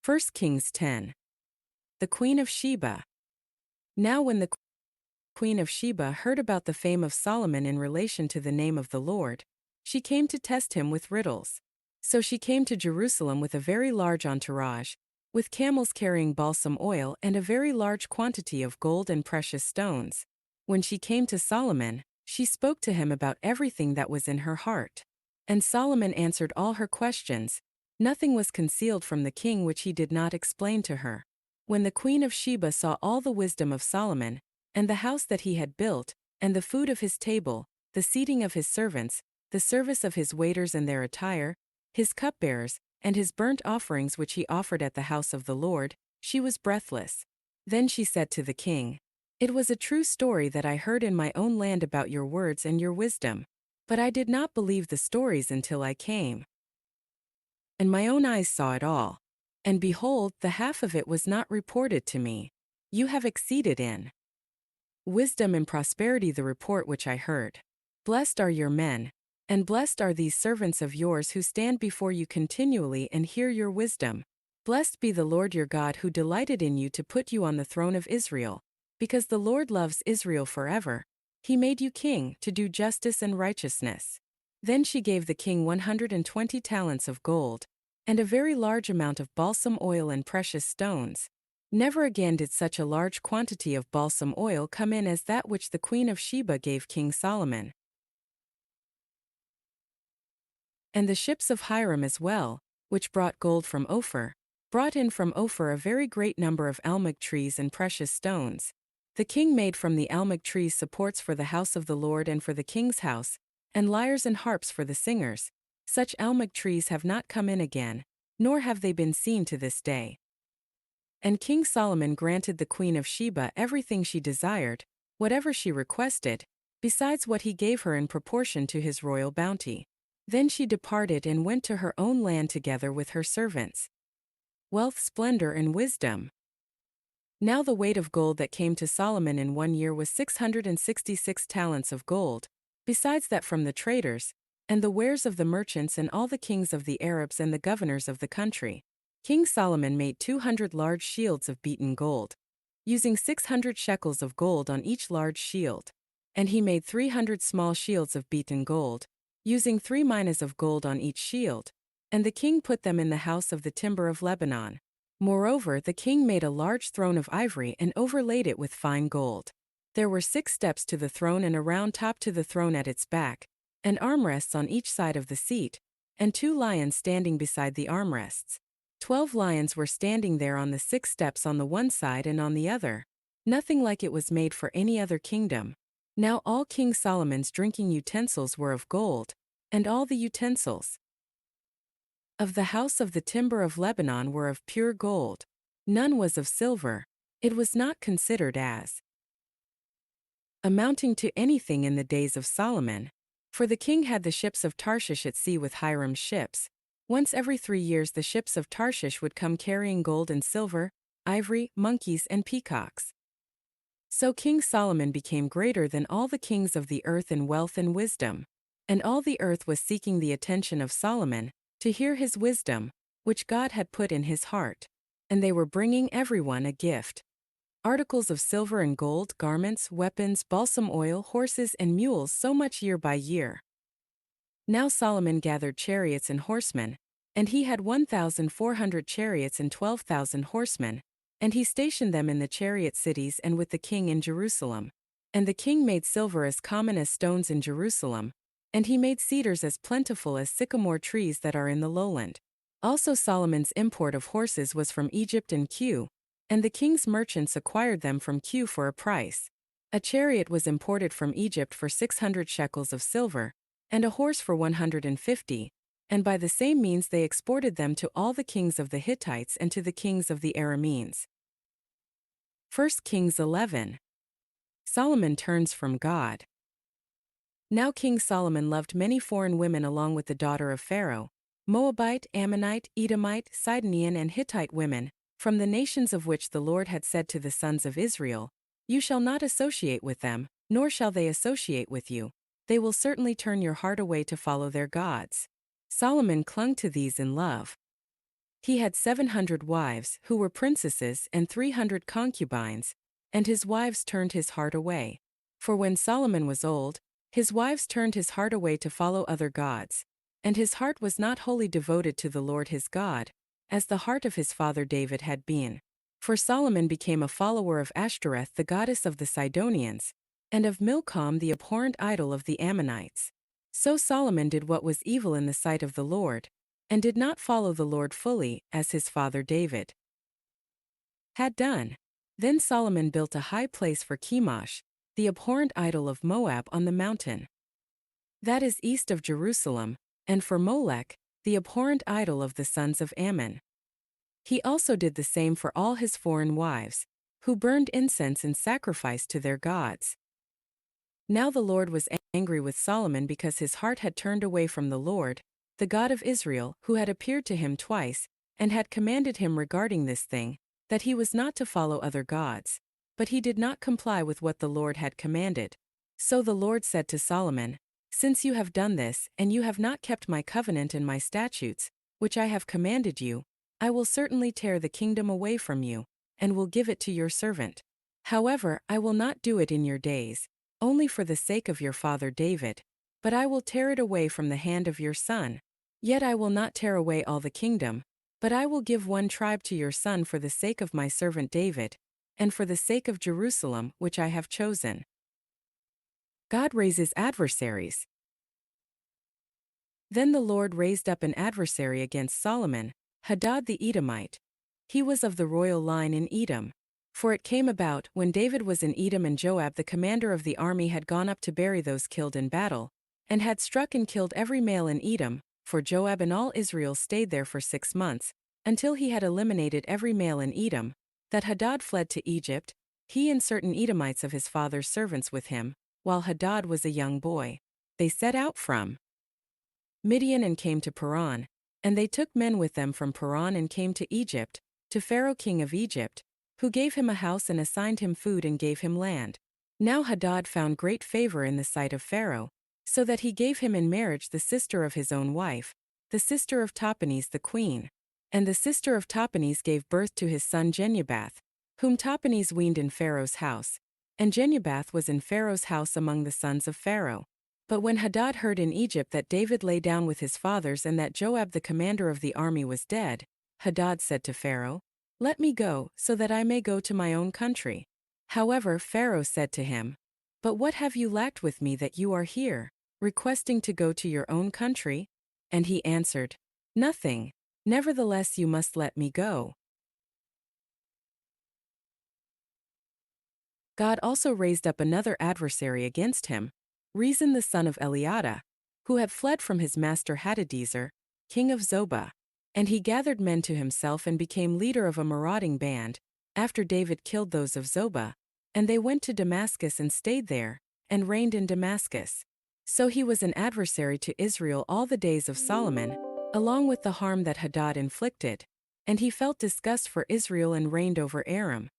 1 Kings 10. The Queen of Sheba. Now when the Queen of Sheba heard about the fame of Solomon in relation to the name of the Lord, she came to test him with riddles. So she came to Jerusalem with a very large entourage, with camels carrying balsam oil and a very large quantity of gold and precious stones. When she came to Solomon, she spoke to him about everything that was in her heart. And Solomon answered all her questions. Nothing was concealed from the king which he did not explain to her. When the Queen of Sheba saw all the wisdom of Solomon, and the house that he had built, and the food of his table, the seating of his servants, the service of his waiters and their attire, his cupbearers, and his burnt offerings which he offered at the house of the Lord, she was breathless. Then she said to the king, "It was a true story that I heard in my own land about your words and your wisdom. But I did not believe the stories until I came. And my own eyes saw it all. And behold, the half of it was not reported to me. You have exceeded in wisdom and prosperity the report which I heard. Blessed are your men, and blessed are these servants of yours who stand before you continually and hear your wisdom. Blessed be the Lord your God who delighted in you to put you on the throne of Israel, because the Lord loves Israel forever. He made you king to do justice and righteousness." Then she gave the king 120 talents of gold, and a very large amount of balsam oil and precious stones. Never again did such a large quantity of balsam oil come in as that which the Queen of Sheba gave King Solomon. And the ships of Hiram as well, which brought gold from Ophir, brought in from Ophir a very great number of almug trees and precious stones. The king made from the almug trees supports for the house of the Lord and for the king's house, and lyres and harps for the singers. Such almug trees have not come in again, nor have they been seen to this day. And King Solomon granted the Queen of Sheba everything she desired, whatever she requested, besides what he gave her in proportion to his royal bounty. Then she departed and went to her own land together with her servants. Wealth, splendor, and wisdom. Now the weight of gold that came to Solomon in 1 year was 666 talents of gold, besides that from the traders, and the wares of the merchants and all the kings of the Arabs and the governors of the country. King Solomon made 200 large shields of beaten gold, using 600 shekels of gold on each large shield. And he made 300 small shields of beaten gold, using 3 minas of gold on each shield, and the king put them in the house of the timber of Lebanon. Moreover, the king made a large throne of ivory and overlaid it with fine gold. There were 6 steps to the throne and a round top to the throne at its back, and armrests on each side of the seat, and 2 lions standing beside the armrests. 12 lions were standing there on the 6 steps on the one side and on the other. Nothing like it was made for any other kingdom. Now all King Solomon's drinking utensils were of gold, and all the utensils of the house of the timber of Lebanon were of pure gold. None was of silver. It was not considered as amounting to anything in the days of Solomon. For the king had the ships of Tarshish at sea with Hiram's ships. Once every 3 years the ships of Tarshish would come carrying gold and silver, ivory, monkeys, and peacocks. So King Solomon became greater than all the kings of the earth in wealth and wisdom. And all the earth was seeking the attention of Solomon, to hear his wisdom, which God had put in his heart. And they were bringing everyone a gift: articles of silver and gold, garments, weapons, balsam oil, horses, and mules, so much year by year. Now Solomon gathered chariots and horsemen, and he had 1,400 chariots and 12,000 horsemen, and he stationed them in the chariot cities and with the king in Jerusalem. And the king made silver as common as stones in Jerusalem, and he made cedars as plentiful as sycamore trees that are in the lowland. Also Solomon's import of horses was from Egypt and Cu, and the king's merchants acquired them from Cu for a price. A chariot was imported from Egypt for 600 shekels of silver, and a horse for 150, and by the same means they exported them to all the kings of the Hittites and to the kings of the Arameans. 1 Kings 11. Solomon turns from God. Now King Solomon loved many foreign women along with the daughter of Pharaoh, Moabite, Ammonite, Edomite, Sidonian, and Hittite women, from the nations of which the Lord had said to the sons of Israel, "You shall not associate with them, nor shall they associate with you. They will certainly turn your heart away to follow their gods." Solomon clung to these in love. He had 700 wives, who were princesses, and 300 concubines, and his wives turned his heart away. For when Solomon was old, his wives turned his heart away to follow other gods, and his heart was not wholly devoted to the Lord his God, as the heart of his father David had been. For Solomon became a follower of Ashtoreth, the goddess of the Sidonians, and of Milcom, the abhorrent idol of the Ammonites. So Solomon did what was evil in the sight of the Lord, and did not follow the Lord fully, as his father David had done. Then Solomon built a high place for Chemosh, the abhorrent idol of Moab, on the mountain that is east of Jerusalem, and for Molech, the abhorrent idol of the sons of Ammon. He also did the same for all his foreign wives, who burned incense and sacrificed to their gods. Now the Lord was angry with Solomon because his heart had turned away from the Lord, the God of Israel, who had appeared to him twice, and had commanded him regarding this thing, that he was not to follow other gods. But he did not comply with what the Lord had commanded. So the Lord said to Solomon, "Since you have done this, and you have not kept my covenant and my statutes, which I have commanded you, I will certainly tear the kingdom away from you, and will give it to your servant. However, I will not do it in your days, only for the sake of your father David, but I will tear it away from the hand of your son. Yet I will not tear away all the kingdom, but I will give one tribe to your son for the sake of my servant David, and for the sake of Jerusalem, which I have chosen." God raises adversaries. Then the Lord raised up an adversary against Solomon, Hadad the Edomite. He was of the royal line in Edom. For it came about, when David was in Edom and Joab the commander of the army had gone up to bury those killed in battle, and had struck and killed every male in Edom, for Joab and all Israel stayed there for 6 months, until he had eliminated every male in Edom, that Hadad fled to Egypt, he and certain Edomites of his father's servants with him, while Hadad was a young boy. They set out from Midian and came to Paran, and they took men with them from Paran and came to Egypt, to Pharaoh king of Egypt, who gave him a house and assigned him food and gave him land. Now Hadad found great favor in the sight of Pharaoh, so that he gave him in marriage the sister of his own wife, the sister of Tahpenes the queen. And the sister of Tahpenes gave birth to his son Genubath, whom Tahpenes weaned in Pharaoh's house. And Genubath was in Pharaoh's house among the sons of Pharaoh. But when Hadad heard in Egypt that David lay down with his fathers and that Joab the commander of the army was dead, Hadad said to Pharaoh, "Let me go, so that I may go to my own country." However, Pharaoh said to him, "But what have you lacked with me that you are here, requesting to go to your own country?" And he answered, "Nothing. Nevertheless you must let me go." God also raised up another adversary against him, Rezin the son of Eliada, who had fled from his master Hadadezer, king of Zobah. And he gathered men to himself and became leader of a marauding band, after David killed those of Zobah. And they went to Damascus and stayed there, and reigned in Damascus. So he was an adversary to Israel all the days of Solomon, along with the harm that Hadad inflicted. And he felt disgust for Israel and reigned over Aram.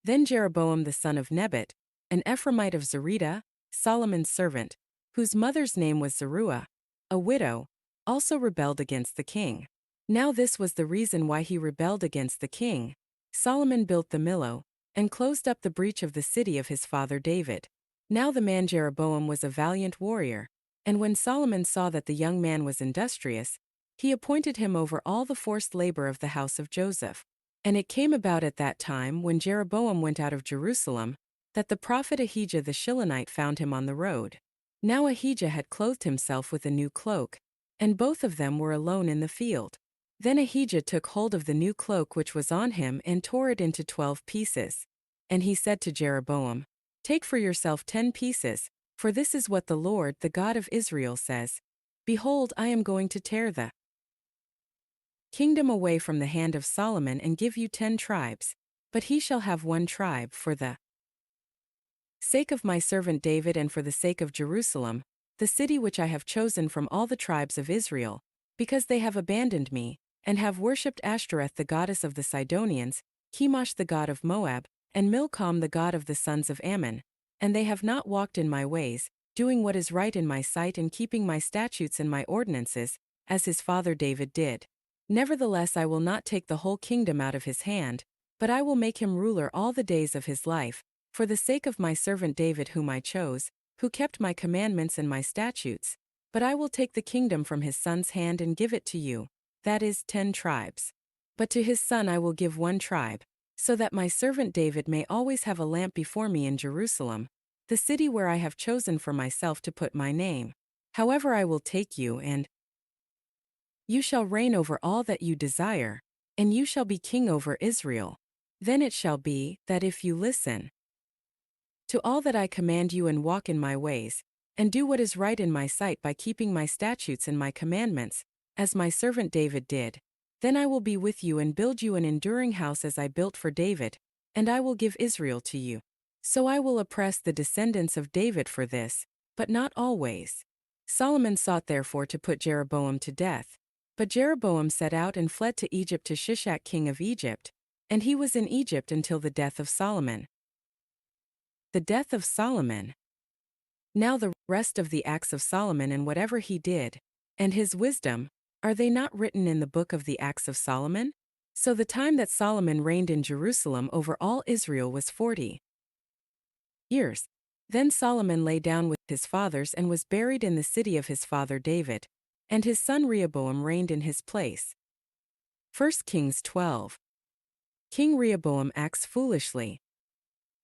Then Jeroboam the son of Nebat, an Ephraimite of Zerida, Solomon's servant, whose mother's name was Zeruiah, a widow, also rebelled against the king. Now this was the reason why he rebelled against the king. Solomon built the Millo, and closed up the breach of the city of his father David. Now the man Jeroboam was a valiant warrior, and when Solomon saw that the young man was industrious, he appointed him over all the forced labor of the house of Joseph. And it came about at that time, when Jeroboam went out of Jerusalem, that the prophet Ahijah the Shilonite found him on the road. Now Ahijah had clothed himself with a new cloak, and both of them were alone in the field. Then Ahijah took hold of the new cloak which was on him and tore it into 12 pieces. And he said to Jeroboam, "Take for yourself 10 pieces, for this is what the Lord, the God of Israel, says. Behold, I am going to tear the kingdom away from the hand of Solomon and give you 10 tribes, but he shall have 1 tribe for the sake of my servant David and for the sake of Jerusalem, the city which I have chosen from all the tribes of Israel, because they have abandoned me, and have worshipped Ashtoreth the goddess of the Sidonians, Chemosh the god of Moab, and Milcom the god of the sons of Ammon, and they have not walked in my ways, doing what is right in my sight and keeping my statutes and my ordinances, as his father David did. Nevertheless, I will not take the whole kingdom out of his hand, but I will make him ruler all the days of his life, for the sake of my servant David whom I chose, who kept my commandments and my statutes. But I will take the kingdom from his son's hand and give it to you, that is, 10 tribes. But to his son I will give 1 tribe, so that my servant David may always have a lamp before me in Jerusalem, the city where I have chosen for myself to put my name. However, I will take you, and you shall reign over all that you desire, and you shall be king over Israel. Then it shall be, that if you listen to all that I command you and walk in my ways, and do what is right in my sight by keeping my statutes and my commandments, as my servant David did, then I will be with you and build you an enduring house as I built for David, and I will give Israel to you. So I will oppress the descendants of David for this, but not always. Solomon sought therefore to put Jeroboam to death. But Jeroboam set out and fled to Egypt to Shishak king of Egypt, and he was in Egypt until the death of Solomon. The death of Solomon. Now the rest of the acts of Solomon and whatever he did, and his wisdom, are they not written in the book of the acts of Solomon? So the time that Solomon reigned in Jerusalem over all Israel was 40 years. Then Solomon lay down with his fathers and was buried in the city of his father David, and his son Rehoboam reigned in his place. 1 Kings 12. King Rehoboam acts foolishly.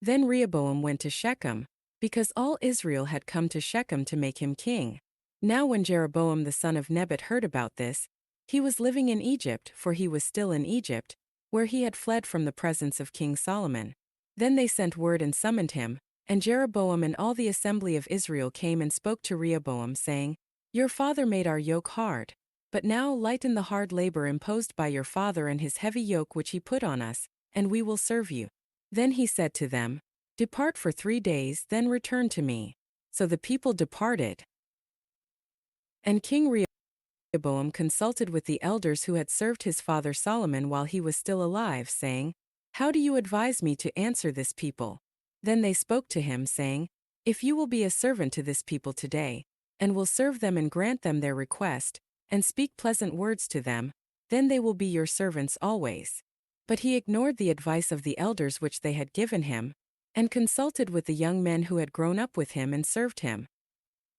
Then Rehoboam went to Shechem, because all Israel had come to Shechem to make him king. Now when Jeroboam the son of Nebat heard about this, he was living in Egypt, for he was still in Egypt, where he had fled from the presence of King Solomon. Then they sent word and summoned him, and Jeroboam and all the assembly of Israel came and spoke to Rehoboam, saying, Your father made our yoke hard, but now lighten the hard labor imposed by your father and his heavy yoke which he put on us, and we will serve you. Then he said to them, Depart for 3 days, then return to me. So the people departed. And King Rehoboam consulted with the elders who had served his father Solomon while he was still alive, saying, How do you advise me to answer this people? Then they spoke to him, saying, If you will be a servant to this people today, and will serve them and grant them their request, and speak pleasant words to them, then they will be your servants always. But he ignored the advice of the elders which they had given him, and consulted with the young men who had grown up with him and served him.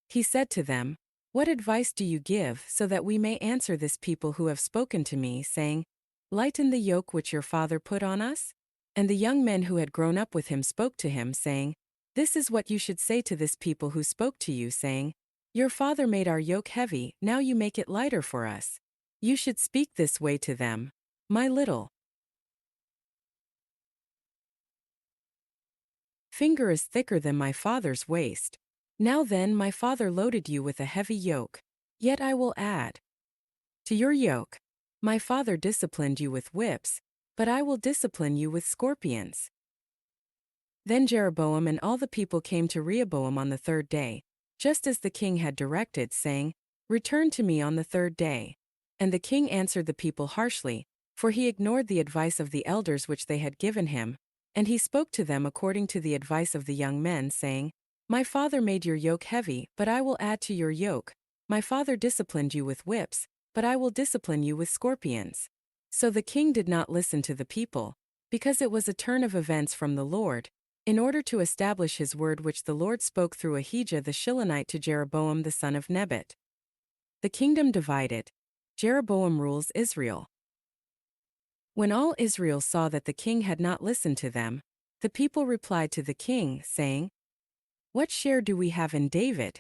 He said to them, What advice do you give, so that we may answer this people who have spoken to me, saying, Lighten the yoke which your father put on us? And the young men who had grown up with him spoke to him, saying, This is what you should say to this people who spoke to you, saying, Your father made our yoke heavy, now you make it lighter for us. You should speak this way to them, My little finger is thicker than my father's waist. Now then, my father loaded you with a heavy yoke. Yet I will add to your yoke. My father disciplined you with whips, but I will discipline you with scorpions. Then Jeroboam and all the people came to Rehoboam on the 3rd day, just as the king had directed, saying, Return to me on the 3rd day. And the king answered the people harshly, for he ignored the advice of the elders which they had given him, and he spoke to them according to the advice of the young men, saying, My father made your yoke heavy, but I will add to your yoke. My father disciplined you with whips, but I will discipline you with scorpions. So the king did not listen to the people, because it was a turn of events from the Lord, in order to establish his word which the Lord spoke through Ahijah the Shilonite to Jeroboam the son of Nebat. The kingdom divided. Jeroboam rules Israel. When all Israel saw that the king had not listened to them, the people replied to the king, saying, What share do we have in David?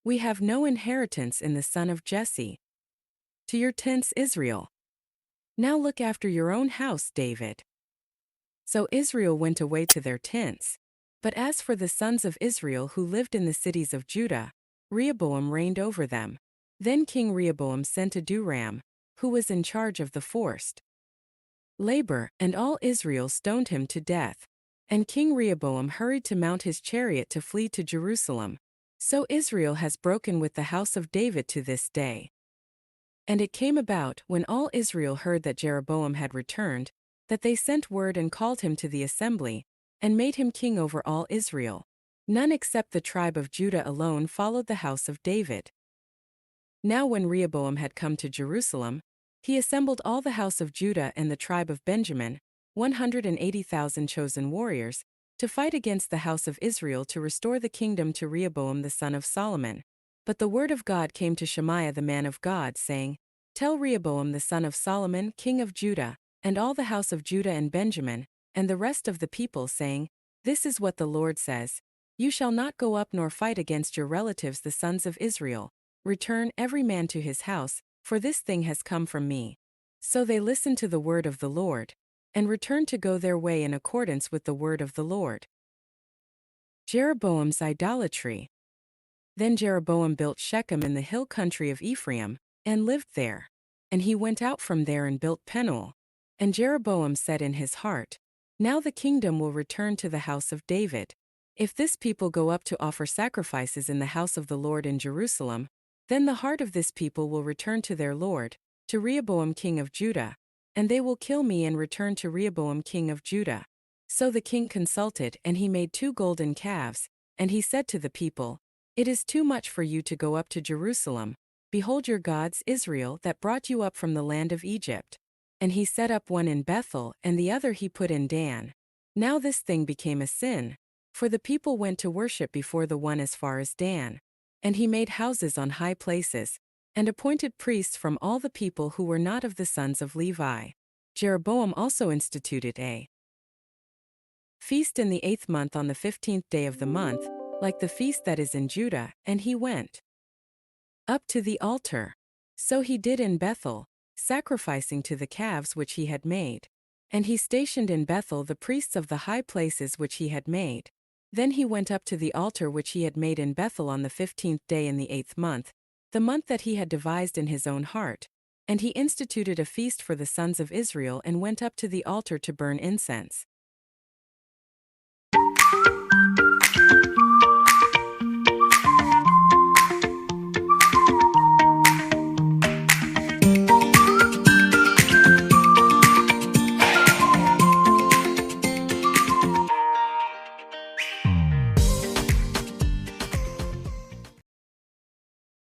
We have no inheritance in the son of Jesse. To your tents, Israel. Now look after your own house, David. So Israel went away to their tents. But as for the sons of Israel who lived in the cities of Judah, Rehoboam reigned over them. Then King Rehoboam sent Adoram, who was in charge of the forced labor, and all Israel stoned him to death. And King Rehoboam hurried to mount his chariot to flee to Jerusalem. So Israel has broken with the house of David to this day. And it came about, when all Israel heard that Jeroboam had returned, that they sent word and called him to the assembly, and made him king over all Israel. None except the tribe of Judah alone followed the house of David. Now when Rehoboam had come to Jerusalem, He assembled all the house of Judah and the tribe of Benjamin, 180,000 chosen warriors, to fight against the house of Israel to restore the kingdom to Rehoboam the son of Solomon. But the word of God came to Shemaiah the man of God, saying, Tell Rehoboam the son of Solomon, king of Judah, and all the house of Judah and Benjamin, and the rest of the people, saying, This is what the Lord says, You shall not go up nor fight against your relatives the sons of Israel. Return every man to his house, for this thing has come from me. So they listened to the word of the Lord, and returned to go their way in accordance with the word of the Lord. Jeroboam's idolatry. Then Jeroboam built Shechem in the hill country of Ephraim, and lived there. And he went out from there and built Penuel. And Jeroboam said in his heart, Now the kingdom will return to the house of David. If this people go up to offer sacrifices in the house of the Lord in Jerusalem, then the heart of this people will return to their Lord, to Rehoboam king of Judah, and they will kill me and return to Rehoboam king of Judah. So the king consulted, and he made 2 golden calves, and he said to the people, It is too much for you to go up to Jerusalem. Behold your gods, Israel, that brought you up from the land of Egypt. And he set up one in Bethel, and the other he put in Dan. Now this thing became a sin, for the people went to worship before the one as far as Dan. And he made houses on high places, and appointed priests from all the people who were not of the sons of Levi. Jeroboam also instituted a feast in the 8th month on the 15th day of the month, like the feast that is in Judah, and he went up to the altar. So he did in Bethel, sacrificing to the calves which he had made. And he stationed in Bethel the priests of the high places which he had made. Then he went up to the altar which he had made in Bethel on the 15th day in the 8th month, the month that he had devised in his own heart. And he instituted a feast for the sons of Israel and went up to the altar to burn incense.